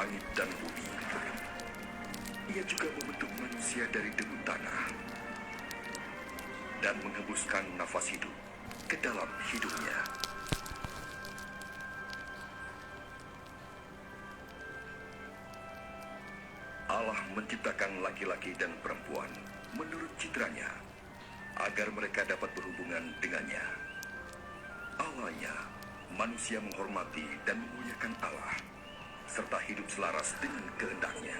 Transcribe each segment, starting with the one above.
langit dan bumi. Ia juga membentuk manusia dari debu tanah dan menghembuskan nafas hidup ke dalam hidungnya. Allah menciptakan laki-laki dan perempuan menurut citranya agar mereka dapat berhubungan dengannya. Awalnya, manusia menghormati dan memuliakan Allah serta hidup selaras dengan kehendaknya.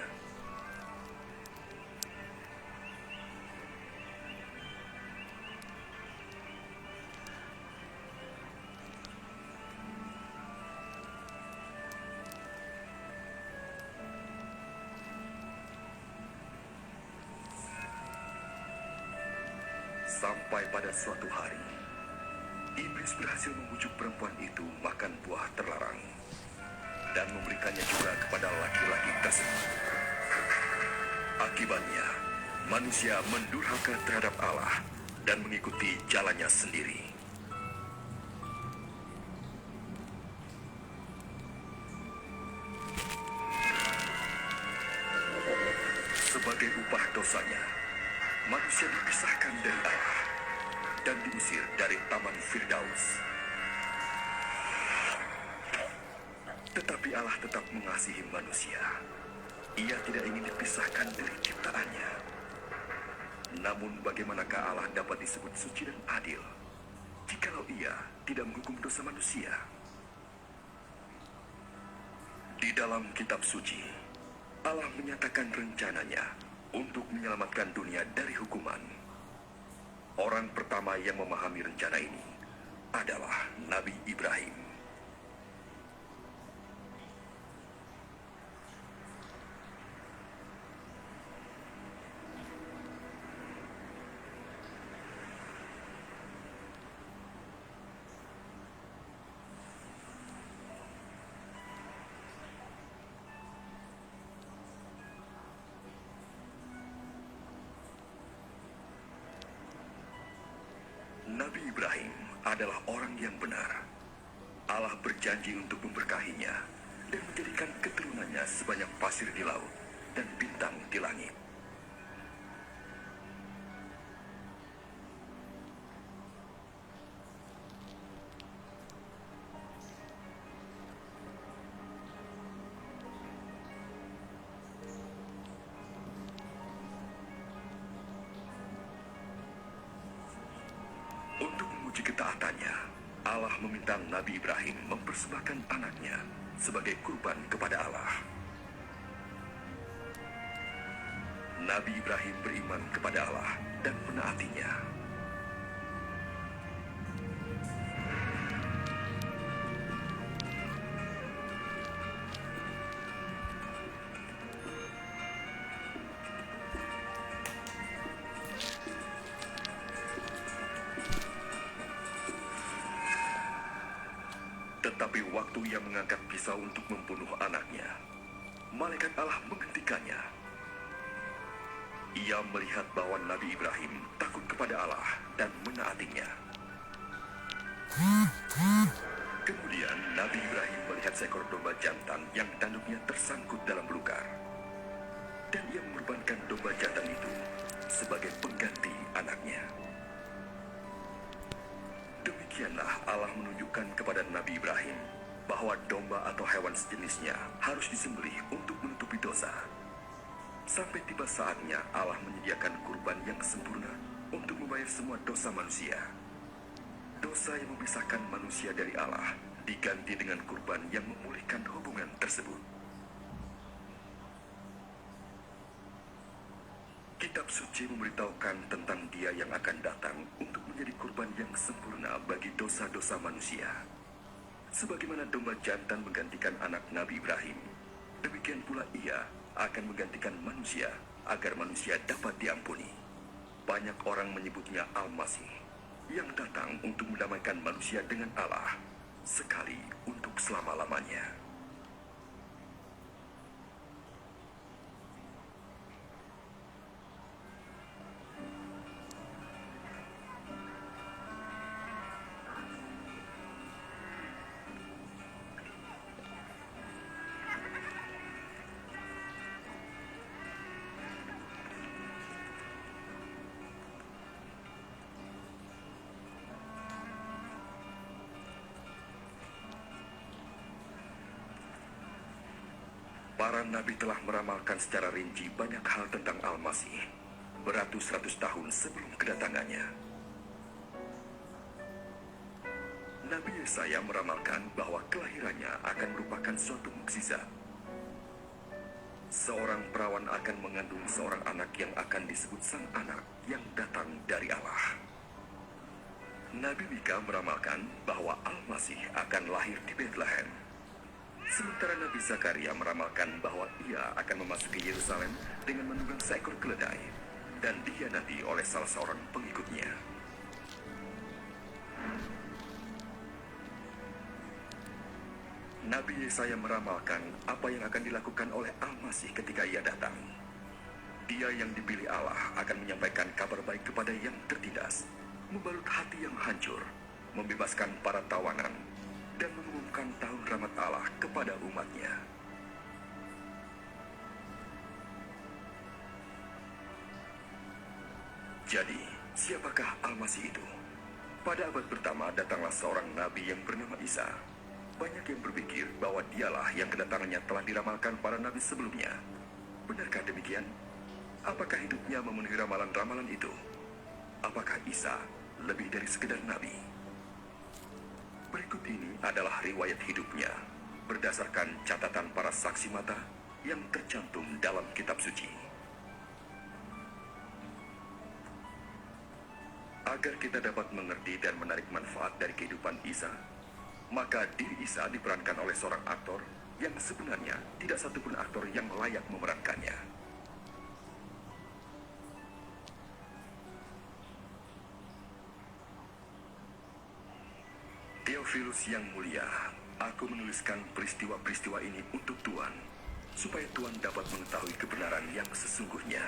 Sampai pada suatu hari, iblis berhasil membujuk perempuan itu makan buah terlarang dan memberikannya juga kepada laki-laki tersebut. Akibatnya, manusia mendurhaka terhadap Allah dan mengikuti jalannya sendiri. Sebagai upah dosanya, manusia dipisahkan dari Allah dan diusir dari Taman Firdaus. Tetapi Allah tetap mengasihi manusia. Ia tidak ingin dipisahkan dari ciptaannya. Namun bagaimanakah Allah dapat disebut suci dan adil jikalau ia tidak menghukum dosa manusia? Di dalam kitab suci, Allah menyatakan rencananya untuk menyelamatkan dunia dari hukuman. Orang pertama yang memahami rencana ini adalah Nabi Ibrahim. Nabi Ibrahim adalah orang yang benar. Allah berjanji untuk memberkahinya dan menjadikan keturunannya sebanyak pasir di laut dan bintang di langit. Untuk menguji ketaatannya, Allah meminta Nabi Ibrahim mempersembahkan anaknya sebagai kurban kepada Allah. Nabi Ibrahim beriman kepada Allah dan menaatinya. Tetapi waktu ia mengangkat pisau untuk membunuh anaknya, malaikat Allah menghentikannya. Ia melihat bahwa Nabi Ibrahim takut kepada Allah dan menaatinya. Kemudian Nabi Ibrahim melihat seekor domba jantan yang tanduknya tersangkut dalam belukar. Dan ia mengorbankan domba jantan itu sebagai pengganti anaknya. Demikianlah Allah menunjukkan kepada Nabi Ibrahim bahwa domba atau hewan sejenisnya harus disembelih untuk menutupi dosa. Sampai tiba saatnya Allah menyediakan kurban yang sempurna untuk membayar semua dosa manusia. Dosa yang memisahkan manusia dari Allah diganti dengan kurban yang memulihkan hubungan tersebut. Kitab suci memberitahukan tentang Dia yang akan datang untuk menjadi kurban yang sempurna bagi dosa-dosa manusia. Sebagaimana domba jantan menggantikan anak Nabi Ibrahim, demikian pula Ia akan menggantikan manusia agar manusia dapat diampuni. Banyak orang menyebutnya Al-Masih, yang datang untuk mendamaikan manusia dengan Allah, sekali untuk selama-lamanya. Para nabi telah meramalkan secara rinci banyak hal tentang Al-Masih beratus-ratus tahun sebelum kedatangannya. Nabi Yesaya meramalkan bahwa kelahirannya akan merupakan suatu mukjizat. Seorang perawan akan mengandung seorang anak yang akan disebut sang anak yang datang dari Allah. Nabi Mika meramalkan bahwa Al-Masih akan lahir di Bethlehem. Sementara Nabi Zakaria meramalkan bahwa ia akan memasuki Yerusalem dengan menunggang seekor keledai dan dikhianati oleh salah seorang pengikutnya. Nabi Yesaya meramalkan apa yang akan dilakukan oleh Al-Masih ketika ia datang. Dia yang dipilih Allah akan menyampaikan kabar baik kepada yang tertindas, membalut hati yang hancur, membebaskan para tawanan, dan mengumumkan tahun rahmat Allah kepada umatnya. Jadi, siapakah Al-Masih itu? Pada abad pertama datanglah seorang nabi yang bernama Isa. Banyak yang berpikir bahwa dialah yang kedatangannya telah diramalkan para nabi sebelumnya. Benarkah demikian? Apakah hidupnya memenuhi ramalan-ramalan itu? Apakah Isa lebih dari sekedar nabi? Berikut ini adalah riwayat hidupnya berdasarkan catatan para saksi mata yang tercantum dalam kitab suci. Agar kita dapat mengerti dan menarik manfaat dari kehidupan Isa, maka diri Isa diperankan oleh seorang aktor yang sebenarnya tidak satupun aktor yang layak memerankannya. Theophilus yang mulia, aku menuliskan peristiwa-peristiwa ini untuk Tuan, supaya Tuan dapat mengetahui kebenaran yang sesungguhnya.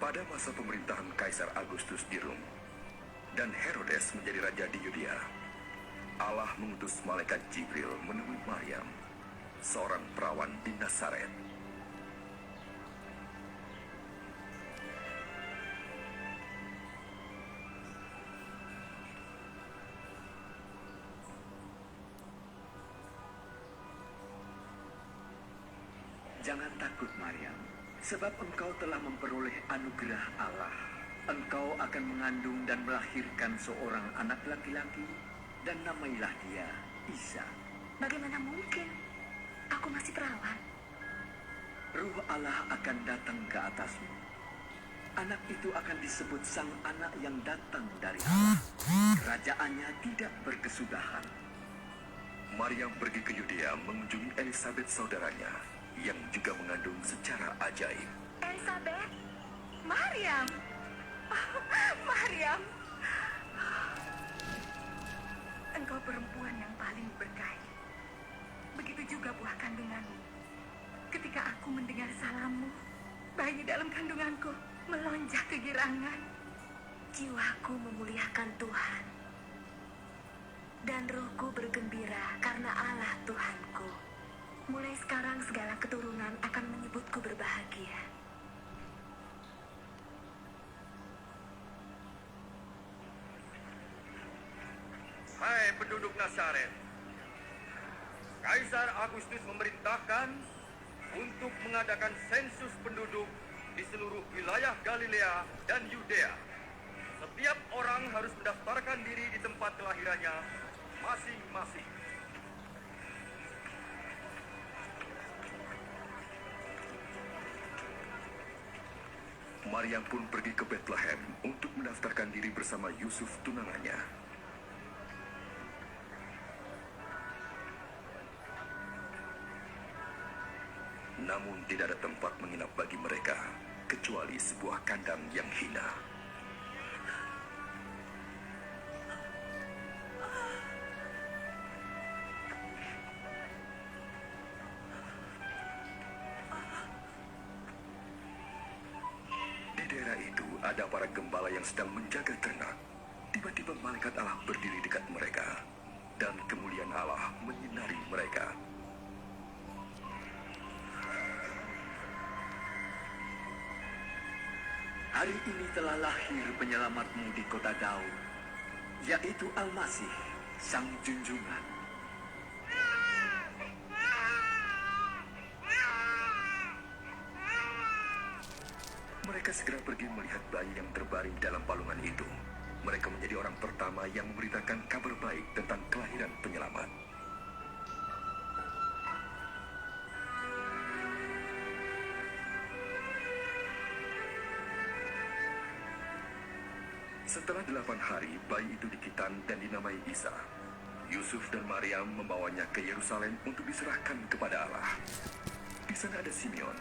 Pada masa pemerintahan Kaisar Agustus di Rom dan Herodes menjadi raja di Yudea, Allah mengutus malaikat Jibril menemui Maryam, seorang perawan di Nazaret. Jangan takut, Maryam, sebab engkau telah memperoleh anugerah Allah. Engkau akan mengandung dan melahirkan seorang anak laki-laki, dan namailah dia Isa. Bagaimana mungkin? Aku masih perawan. Ruh Allah akan datang ke atasmu. Anak itu akan disebut sang anak yang datang dari Allah. Kerajaannya tidak berkesudahan. Maryam pergi ke Yudea mengunjungi Elisabet saudaranya, yang juga mengandung secara ajaib. Elizabeth? Maryam? Maryam? Engkau perempuan yang paling berkahi. Begitu juga buah kandunganmu. Ketika aku mendengar salammu, bayi dalam kandunganku melonjak kegirangan. Jiwaku memuliakan Tuhan, dan ruhku bergembira karena Allah Tuhanku. Mulai sekarang segala keturunan akan menyebutku berbahagia. Hai penduduk Nazaret, Kaisar Agustus memerintahkan untuk mengadakan sensus penduduk di seluruh wilayah Galilea dan Yudea. Setiap orang harus mendaftarkan diri di tempat kelahirannya masing-masing. Maryam pun pergi ke Bethlehem untuk mendaftarkan diri bersama Yusuf tunangannya. Namun tidak ada tempat menginap bagi mereka, kecuali sebuah kandang yang hina. Di daerah itu ada para gembala yang sedang menjaga ternak. Tiba-tiba malaikat Allah berdiri dekat mereka, dan kemuliaan Allah menyinari mereka. Hari ini telah lahir penyelamatmu di kota Daud, yaitu Al-Masih, Sang Junjungan. Mereka segera pergi melihat bayi yang terbaring dalam palungan itu. Mereka menjadi orang pertama yang memberitakan kabar baik tentang kelahiran penyelamat. Setelah 8 hari, bayi itu dikitan dan dinamai Isa. Yusuf dan Maryam membawanya ke Yerusalem untuk diserahkan kepada Allah. Di sana ada Simeon,